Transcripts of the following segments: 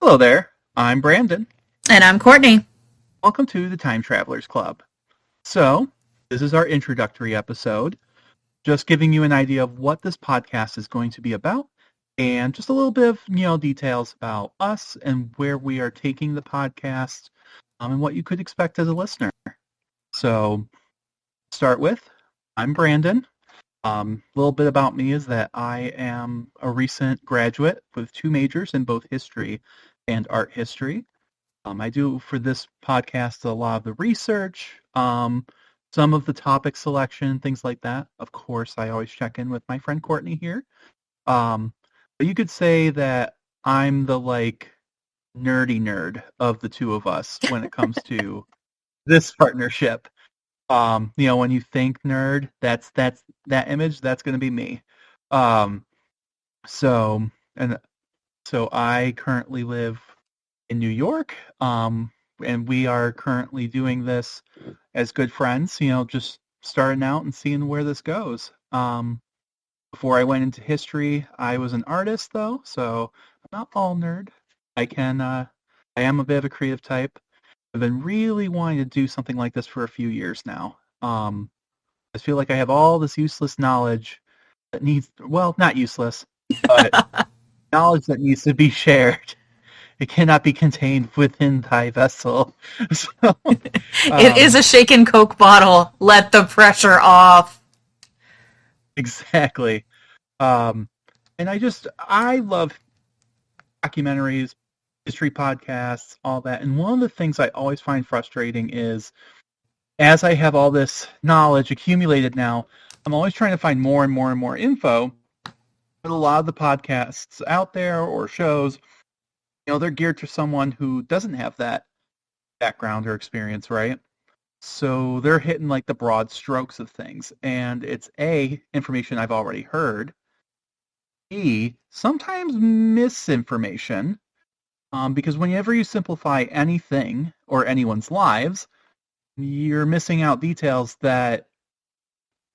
Hello there, I'm Brandon. And I'm Courtney. Welcome to the Time Travelers Club. So, this is our introductory episode, just giving you an idea of what this podcast is going to be about, and just a little bit of, details about us and where we are taking the podcast, and what you could expect as a listener. So, start with, I'm Brandon. A little bit about me is that I am a recent graduate with 2 majors in both history and art history. I do for this podcast a lot of the research, some of the topic selection, things like that. Of course, I always check in with my friend Courtney here. But you could say that I'm the nerdy nerd of the two of us when it comes to this partnership. When you think nerd, that's that image. That's going to be me. Um, so and so I currently live in New York, and we are currently doing this as good friends. Just starting out and seeing where this goes. Before I went into history, I was an artist though, so I'm not all nerd. I am a bit of a creative type. I've been really wanting to do something like this for a few years now. I feel like I have all this useless knowledge that needs, well, not useless, but knowledge that needs to be shared. It cannot be contained within thy vessel. So, It is a shaken Coke bottle. Let the pressure off. exactly. And I love documentaries, history podcasts, all that. And one of the things I always find frustrating is, as I have all this knowledge accumulated now, I'm always trying to find more and more and more info. But a lot of the podcasts out there or shows, they're geared to someone who doesn't have that background or experience, right? So they're hitting like the broad strokes of things. And it's A, information I've already heard. B, sometimes misinformation. Because whenever you simplify anything or anyone's lives, you're missing out details that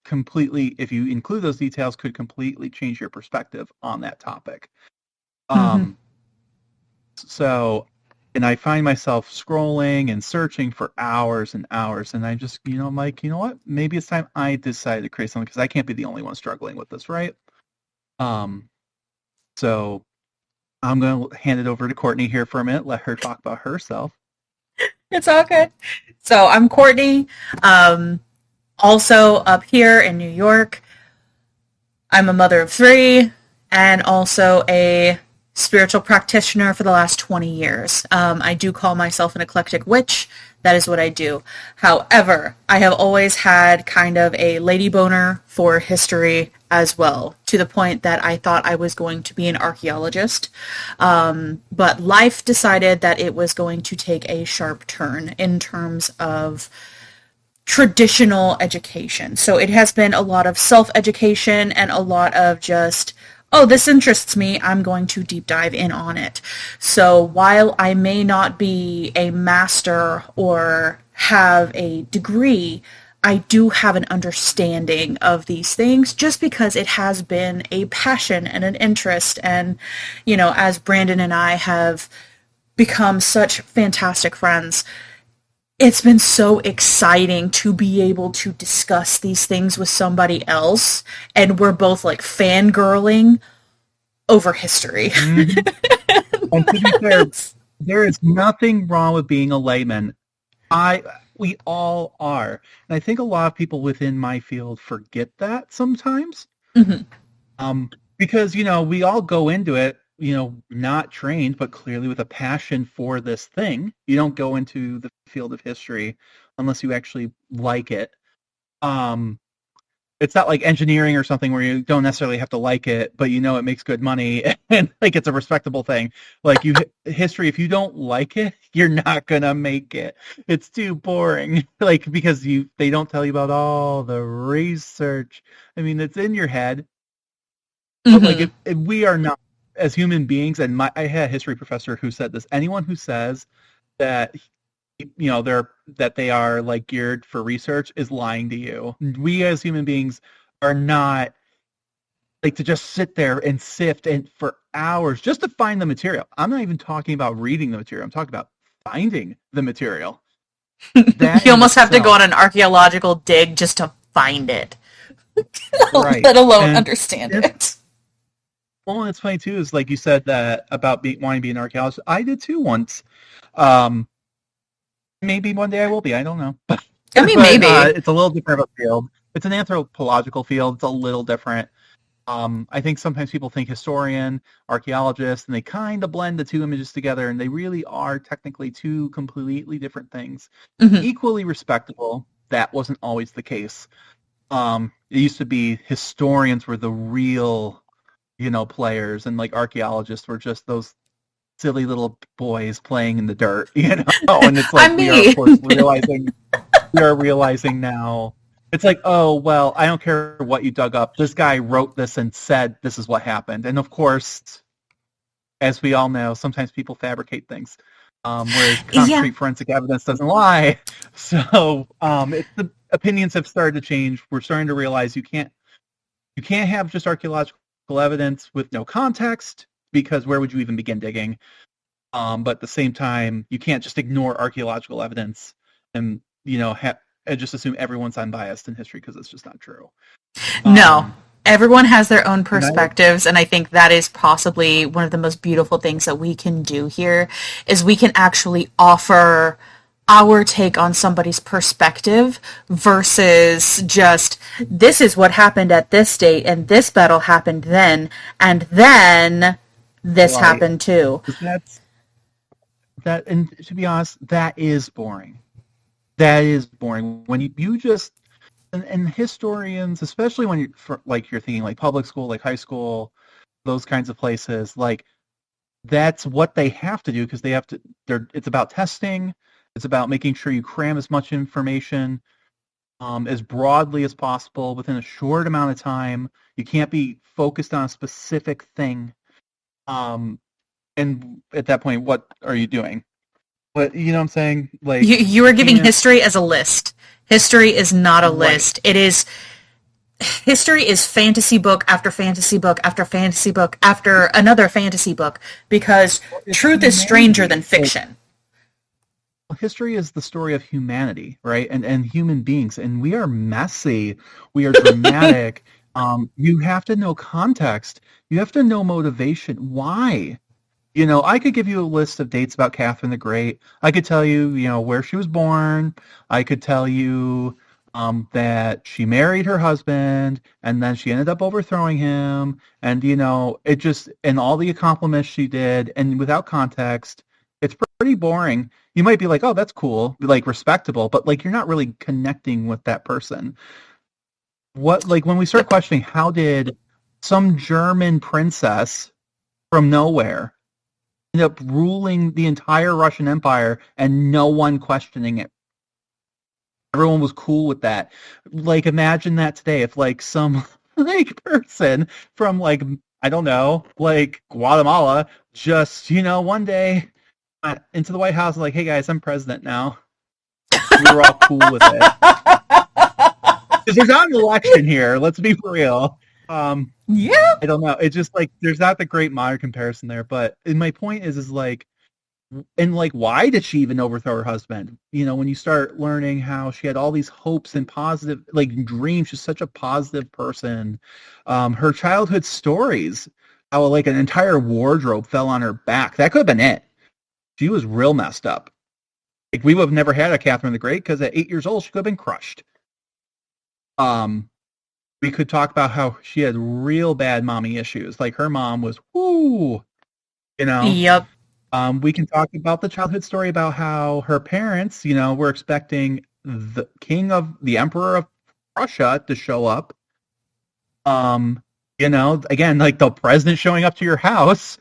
completely, if you include those details, could completely change your perspective on that topic. Mhm. Um, so, and I find myself scrolling and searching for hours and hours, and I just, I'm like, you know what? Maybe it's time I decide to create something because I can't be the only one struggling with this, right? Um, so I'm going to hand it over to Courtney here for a minute, let her talk about herself. It's all good. So I'm Courtney, um, also up here in New York. I'm a mother of three and also a spiritual practitioner for the last 20 years. I do call myself an eclectic witch. That is what I do. However, I have always had kind of a lady boner for history as well, to the point that I thought I was going to be an archaeologist. But life decided that it was going to take a sharp turn in terms of traditional education. So it has been a lot of self-education and a lot of just, oh, this interests me, I'm going to deep dive in on it. So while I may not be a master or have a degree, I do have an understanding of these things just because it has been a passion and an interest. And, as Brandon and I have become such fantastic friends, it's been so exciting to be able to discuss these things with somebody else, and we're both like fangirling over history. Mm-hmm. And to be fair, there is nothing wrong with being a layman. We all are. And I think a lot of people within my field forget that sometimes. Mhm. Because, we all go into it, not trained, but clearly with a passion for this thing. You don't go into the field of history unless you actually like it. Um, it's not like engineering or something where you don't necessarily have to like it, but it makes good money and like it's a respectable thing. Like history, if you don't like it, you're not gonna make it. It's too boring. Like because they don't tell you about all the research. I mean, it's in your head, but like Mhm. if we are not as human beings, and I had a history professor who said this: anyone who says that they are like geared for research is lying to you. We as human beings are not like to just sit there and sift and for hours just to find the material. I'm not even talking about reading the material. I'm talking about finding the material. That You in almost have to go itself, on an archaeological dig just to find it, right? let alone And understand it's it. well, it's funny too. Is like you said that about wanting to be an archaeologist. I did too once. Um, maybe one day I will be. I don't know, but I mean, maybe. it's a little different of a field. It's an anthropological field. It's a little different. I think sometimes people think historian, archaeologist, and they kind of blend the two images together, and they really are technically two completely different things. Hmm. Equally respectable. That wasn't always the case. It used to be historians were the real, players, and like archaeologists were just those silly little boys playing in the dirt, And it's like I'm we are, of me. course, realizing now. It's like, oh, well, I don't care what you dug up. This guy wrote this and said this is what happened. And of course, as we all know, sometimes people fabricate things, whereas Yeah. concrete forensic evidence doesn't lie. So the opinions have started to change. We're starting to realize you can't have just archaeological evidence with no context, because where would you even begin digging? But at the same time, you can't just ignore archaeological evidence and and just assume everyone's unbiased in history, because it's just not true. No. Um, Everyone has their own and I perspectives, and I think that is possibly one of the most beautiful things that we can do here is we can actually offer our take on somebody's perspective versus just this is what happened at this date and this battle happened then and then this right. happened too. 'Cause and to be honest, that is boring. That is boring when you just and historians, especially when like you're thinking like public school, like high school, those kinds of places, like that's what they have to do, because they have to. It's about testing. It's about making sure you cram as much information as broadly as possible within a short amount of time. You can't be focused on a specific thing. Um, and at that point, what are you doing? But you know what I'm saying? You, Like you you are giving can't. history as a list. History is not a Right. list. It is history is fantasy book after fantasy book after fantasy book after another fantasy book because It's truth is stranger than humanity. Like fiction. history is the story of humanity, right? And human beings, and we are messy. We are dramatic. You have to know context. You have to know motivation. Why? I could give you a list of dates about Catherine the Great. I could tell you, where she was born. I could tell you that she married her husband and then she ended up overthrowing him. And, it just, and all the accomplishments she did. And without context, it's pretty boring. You might be like, oh, that's cool, like respectable, but like you're not really connecting with that person. Like when we start Yep. questioning, how did some German princess from nowhere ended up ruling the entire Russian Empire and no one questioning it? Everyone was cool with that. Like imagine that today, if like some like person from like I don't know, like Guatemala just, one day into the White House like, hey guys, I'm president now. We were all cool with it. Because there's not an election here, let's be for real. Yeah. I don't know. It's just like there's not the great modern comparison there. But and my point is like, and like, why did she even overthrow her husband? When you start learning how she had all these hopes and positive, like dreams, she's such a positive person. Her childhood stories, how like an entire wardrobe fell on her back. That could have been it. She was real messed up. Like we would have never had a Catherine the Great because at 8 years old she could have been crushed. Um, we could talk about how she had real bad mommy issues. Like her mom was, whoo, you know. Yep. We can talk about the childhood story about how her parents, were expecting the emperor of Russia to show up. Again, like the president showing up to your house,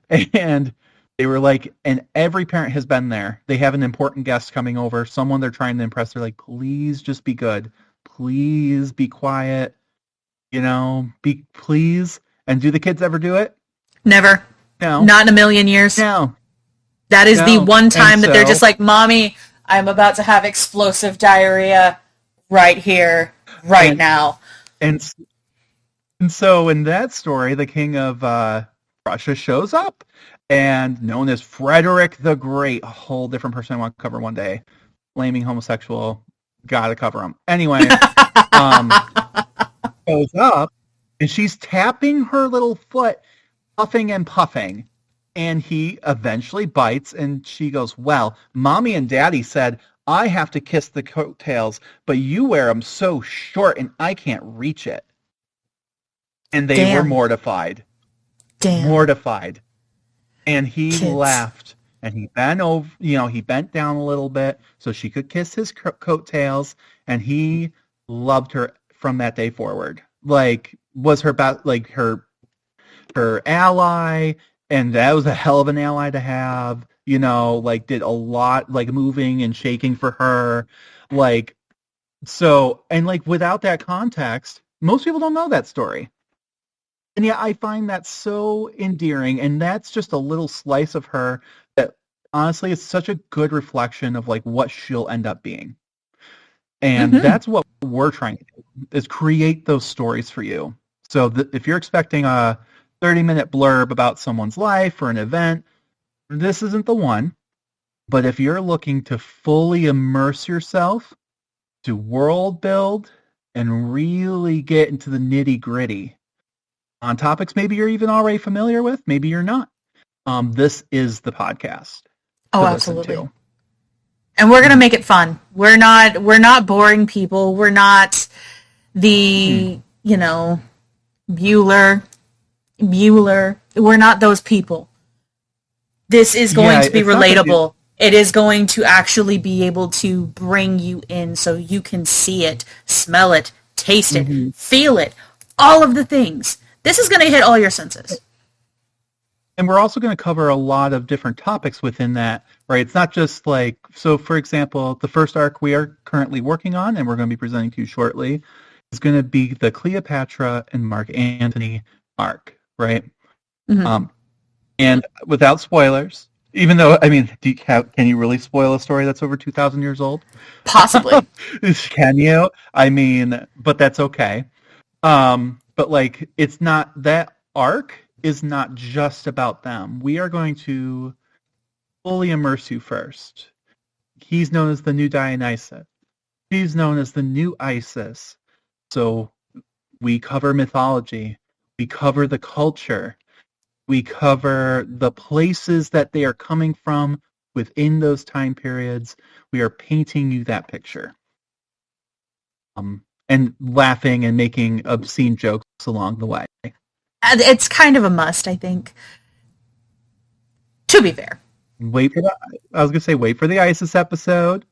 and they were like, and every parent has been there. They have an important guest coming over, someone they're trying to impress. They're like, please just be good. Please be quiet. Be please. And do the kids ever do it? Never. No, Not in a million years. no, That is the no. one And time that they're so, just like, Mommy, I'm about to have explosive diarrhea right here, right and now. and And so in that story, the king of Prussia shows up, and known as Frederick the Great, a whole different person I want to cover one day, flaming homosexual, gotta cover him. Anyway, um, shows up, and she's tapping her little foot, puffing and puffing. And he eventually bites, and she goes, well, Mommy and Daddy said I have to kiss the coattails, but you wear them so short, and I can't reach it. And they were Damn. mortified. Damn. Mortified. And he Kids. laughed, and he bent over, he bent down a little bit so she could kiss his coattails, and he loved her from that day forward. Like, was her best, like her ally, and that was a hell of an ally to have. Like did a lot, like moving and shaking for her, like so, and like without that context, most people don't know that story. And yeah, I find that so endearing, and that's just a little slice of her that honestly is such a good reflection of like what she'll end up being. And Mm-hmm. that's what we're trying to do, is create those stories for you. So if you're expecting a 30-minute blurb about someone's life or an event, this isn't the one. But if you're looking to fully immerse yourself, to world build, and really get into the nitty-gritty on topics maybe you're even already familiar with, maybe you're not, this is the podcast Oh, to listen absolutely. to. And we're gonna make it fun. We're not boring people. We're not Mm-mm. the, Bueller. We're not those people. This is going Yeah, to be it's not going to. relatable. It is going to actually be able to bring you in so you can see it, smell it, taste it, Mm-hmm. feel it, all of the things. This is going to hit all your senses. And we're also going to cover a lot of different topics within that, right? It's not just like, so for example, the first arc we are currently working on, and we're going to be presenting to you shortly, is going to be the Cleopatra and Mark Antony arc, right? Mm-hmm. Um, and without spoilers, even though, I mean, can you really spoil a story that's over 2,000 years old? Possibly. Can you? I mean, but that's okay. But like, it's not, that arc is not just about them. We are going to fully immerse you first. He's known as the new Dionysus. She's known as the new Isis. So we cover mythology. We cover the culture. We cover the places that they are coming from within those time periods. We are painting you that picture. And laughing and making obscene jokes along the way. It's kind of a must, I think. To be fair. Wait for the. I was gonna say wait for the ISIS episode.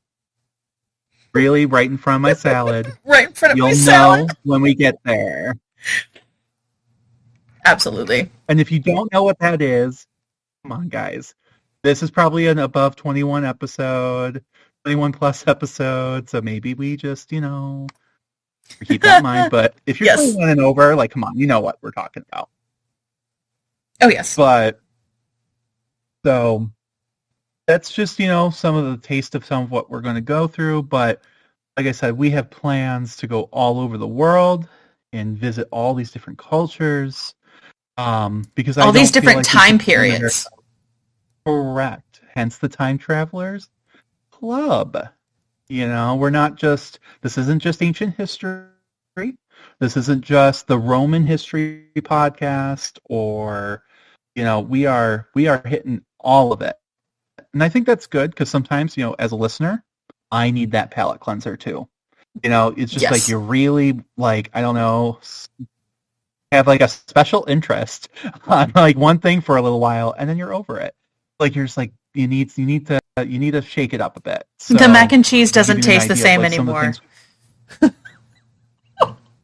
Really, right in front of my salad. Right in front of my You'll salad. know when we get there. Absolutely. And if you don't know what that is, come on, guys. This is probably an above 21 episode, 21 plus episode. So maybe we just, keep that in mind. But if you're Yes. 21 and over, like, come on, you know what we're talking about. Oh, yes. But so that's just, some of the taste of some of what we're going to go through. But like I said, we have plans to go all over the world and visit all these different cultures. Because All I these don't feel different like we time should limit periods. ourselves. Correct. Hence the Time Travelers Club. We're not just, this isn't just ancient history. This isn't just the Roman history podcast, or, we are hitting all of it. And I think that's good because sometimes, as a listener, I need that palate cleanser too. It's just like Yes. you're really like, I don't know, have like a special interest on like one thing for a little while, and then you're over it. Like you're just like you need to shake it up a bit. The mac So and cheese to give doesn't you an taste the idea of same like some of the anymore. things,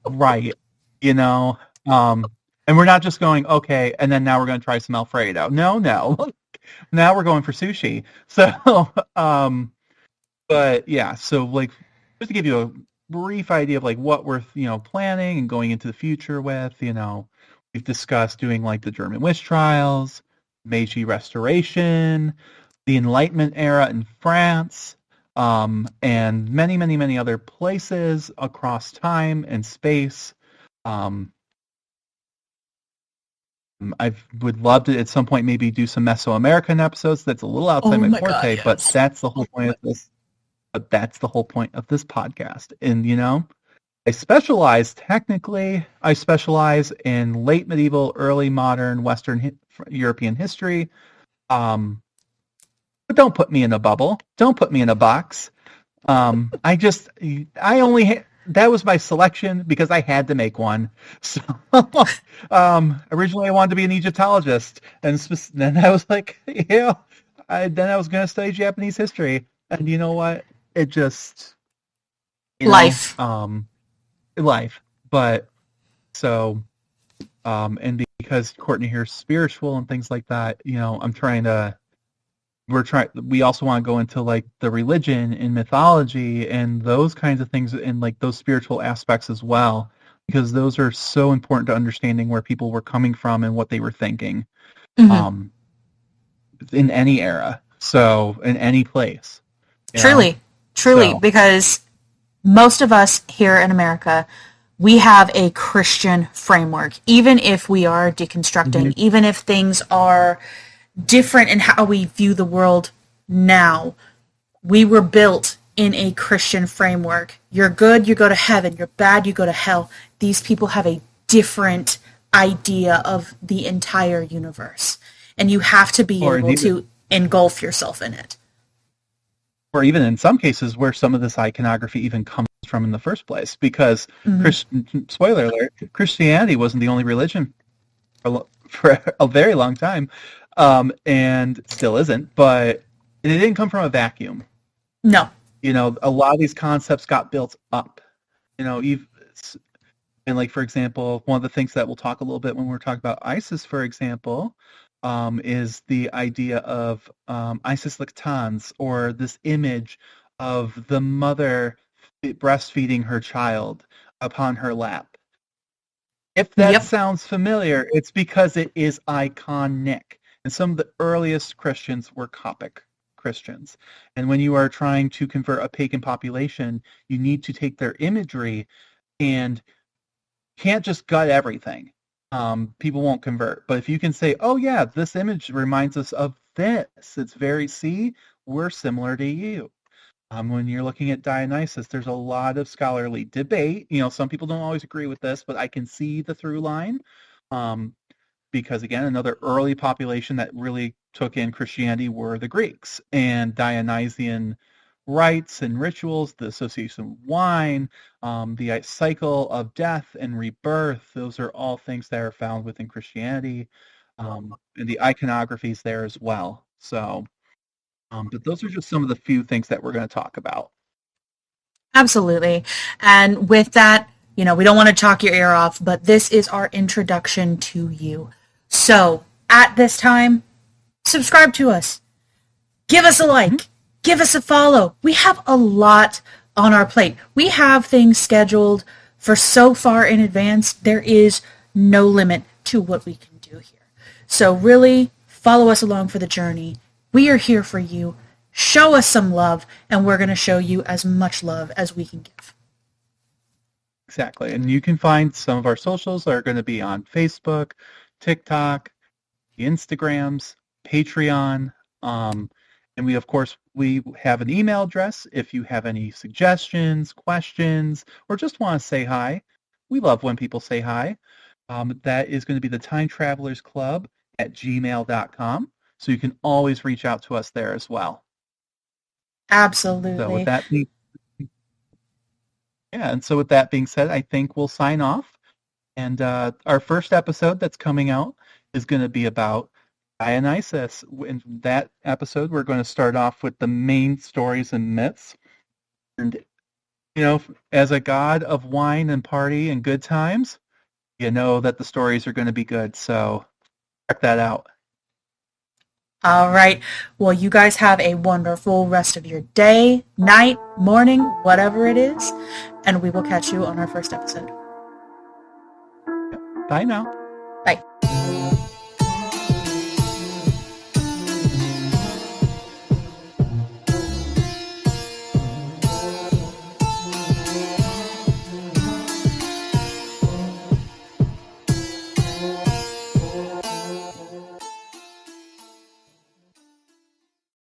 right? You know, um, and we're not just going okay, and then now we're going to try some Alfredo. No, no, now we're going for sushi. So, but yeah, so like just to give you a brief idea of like what we're planning and going into the future with, we've discussed doing like the German witch trials, Meiji Restoration, the Enlightenment era in France, and many, many, many other places across time and space. Um, I would love to at some point maybe do some Mesoamerican episodes. That's a little outside Oh my my God, forte, but yes. that's the whole point of this. But that's the whole point of this podcast. And I specialize in late medieval, early modern, Western European history. Um, but don't put me in a bubble. Don't put me in a box. I only that was my selection because I had to make one. So, originally I wanted to be an Egyptologist, and then I was like, then I was going to study Japanese history, and you know what? It just, you know, Life. life. But so, and because Courtney here's spiritual and things like that, we also want to go into like the religion and mythology and those kinds of things and like those spiritual aspects as well, because those are so important to understanding where people were coming from and what they were thinking, Mm-hmm. um, in any era, so in any place, you know. Truly, truly, So because most of us here in America, we have a Christian framework. Even if we are deconstructing, Mhm. even if things are different in how we view the world now, we were built in a Christian framework. You're good, you go to heaven. You're bad, you go to hell. These people have a different idea of the entire universe. And you have to be or able even to engulf yourself in it. or even in some cases where some of this iconography even comes from in the first place, because Mm-hmm. spoiler alert, Christianity wasn't the only religion for a very long time, and still isn't, but it didn't come from a vacuum. No. A lot of these concepts got built up. You know, you've and like for example, one of the things that we'll talk a little bit when we're talking about ISIS, for example, is the idea of Isis lactans, or this image of the mother breastfeeding her child upon her lap. If that Yep. sounds familiar, it's because it is iconic. And some of the earliest Christians were Coptic Christians. And when you are trying to convert a pagan population, you need to take their imagery and can't just gut everything. People won't convert. But if you can say, oh, yeah, this image reminds us of this, it's very, see, we're similar to you. When you're looking at Dionysus, there's a lot of scholarly debate. Some people don't always agree with this, but I can see the through line. Um, because again, another early population that really took in Christianity were the Greeks, and Dionysian rites and rituals, the association with wine, the cycle of death and rebirth. Those are all things that are found within Christianity, and the iconography is there as well. So, but those are just some of the few things that we're going to talk about. Absolutely. And with that, we don't want to talk your ear off, but this is our introduction to you. So at this time, subscribe to us. Give us a Mm-hmm. like. Give us a follow. We have a lot on our plate. We have things scheduled for so far in advance. There is no limit to what we can do here. So really follow us along for the journey. We are here for you. Show us some love, and we're going to show you as much love as we can give. Exactly. And you can find some of our socials are going to be on Facebook, TikTok, Instagrams, Patreon. And of course, we have an email address if you have any suggestions, questions, or just want to say hi. We love when people say hi. That is going to be the Time Travelers Club at gmail.com. So you can always reach out to us there as well. So with Absolutely. that being, yeah, and so with that being said, I think we'll sign off. And our first episode that's coming out is going to be about Dionysus. In that episode, we're going to start off with the main stories and myths. And, as a god of wine and party and good times, you know that the stories are going to be good. So check that out. All right. Well, you guys have a wonderful rest of your day, night, morning, whatever it is, and we will catch you on our first episode. Bye now. Bye.